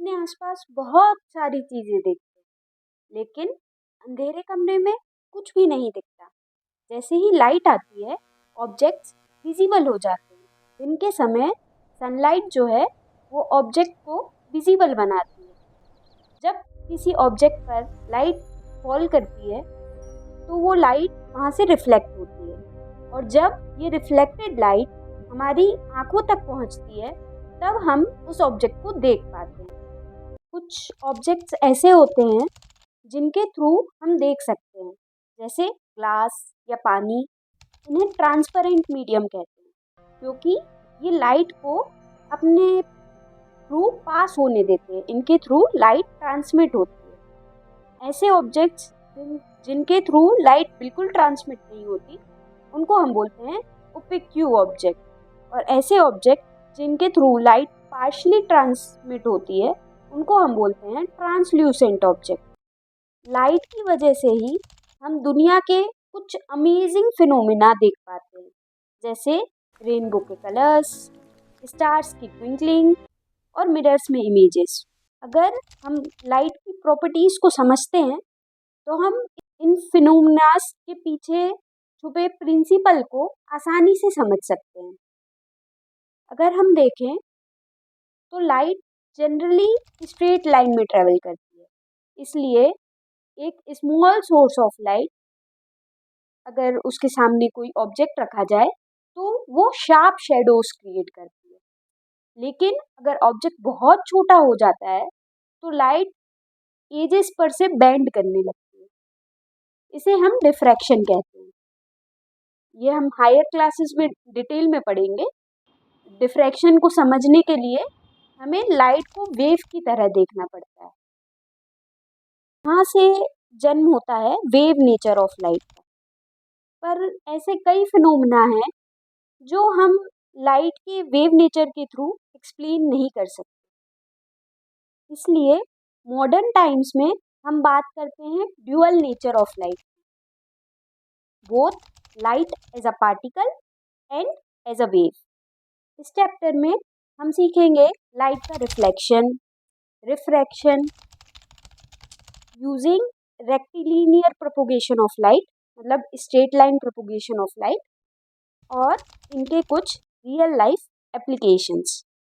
अपने आसपास बहुत सारी चीजें देखते हैं, लेकिन अंधेरे कमरे में कुछ भी नहीं दिखता। जैसे ही लाइट आती है, ऑब्जेक्ट्स विजिबल हो जाते हैं। दिन के समय सनलाइट जो है वो ऑब्जेक्ट को विजिबल बनाती है। जब किसी ऑब्जेक्ट पर लाइट फॉल करती है तो वो लाइट वहाँ से रिफ्लेक्ट होती है, और जब ये रिफ्लेक्टेड लाइट हमारी आंखों तक पहुँचती है तब हम उस ऑब्जेक्ट को देख पाते हैं। कुछ ऑब्जेक्ट्स ऐसे होते हैं जिनके थ्रू हम देख सकते हैं, जैसे ग्लास या पानी। इन्हें ट्रांसपेरेंट मीडियम कहते हैं क्योंकि ये लाइट को अपने थ्रू पास होने देते हैं। इनके थ्रू लाइट ट्रांसमिट होती है। ऐसे ऑब्जेक्ट्स जिनके थ्रू लाइट बिल्कुल ट्रांसमिट नहीं होती उनको हम बोलते हैं ओपेक्यू ऑब्जेक्ट, और ऐसे ऑब्जेक्ट जिनके थ्रू लाइट पार्शली ट्रांसमिट होती है उनको हम बोलते हैं ट्रांसल्यूसेंट ऑब्जेक्ट। लाइट की वजह से ही हम दुनिया के कुछ अमेजिंग फिनोमिना देख पाते हैं, जैसे रेनबो के कलर्स, स्टार्स की ट्विंकलिंग और मिरर्स में इमेजेस। अगर हम लाइट की प्रॉपर्टीज को समझते हैं तो हम इन फिनोमिनास के पीछे छुपे प्रिंसिपल को आसानी से समझ सकते हैं। अगर हम देखें तो लाइट जनरली स्ट्रेट लाइन में ट्रेवल करती है, इसलिए एक स्मॉल सोर्स ऑफ लाइट अगर उसके सामने कोई ऑब्जेक्ट रखा जाए तो वो शार्प शेडोज क्रिएट करती है। लेकिन अगर ऑब्जेक्ट बहुत छोटा हो जाता है तो लाइट एजेस पर से बेंड करने लगती है। इसे हम डिफ्रैक्शन कहते हैं। ये हम हायर क्लासेस में डिटेल में पढ़ेंगे। डिफ्रैक्शन को समझने के लिए हमें लाइट को वेव की तरह देखना पड़ता है। यहाँ से जन्म होता है वेव नेचर ऑफ लाइट का। पर ऐसे कई फिनोमिना हैं जो हम लाइट के वेव नेचर के थ्रू एक्सप्लेन नहीं कर सकते। इसलिए मॉडर्न टाइम्स में हम बात करते हैं dual nature of light, both light as a particle and as a wave. इस चैप्टर में हम सीखेंगे लाइट का reflection, refraction, using rectilinear propagation of light, मतलब straight line propagation of light, और इनके कुछ रियल लाइफ एप्लीकेशंस।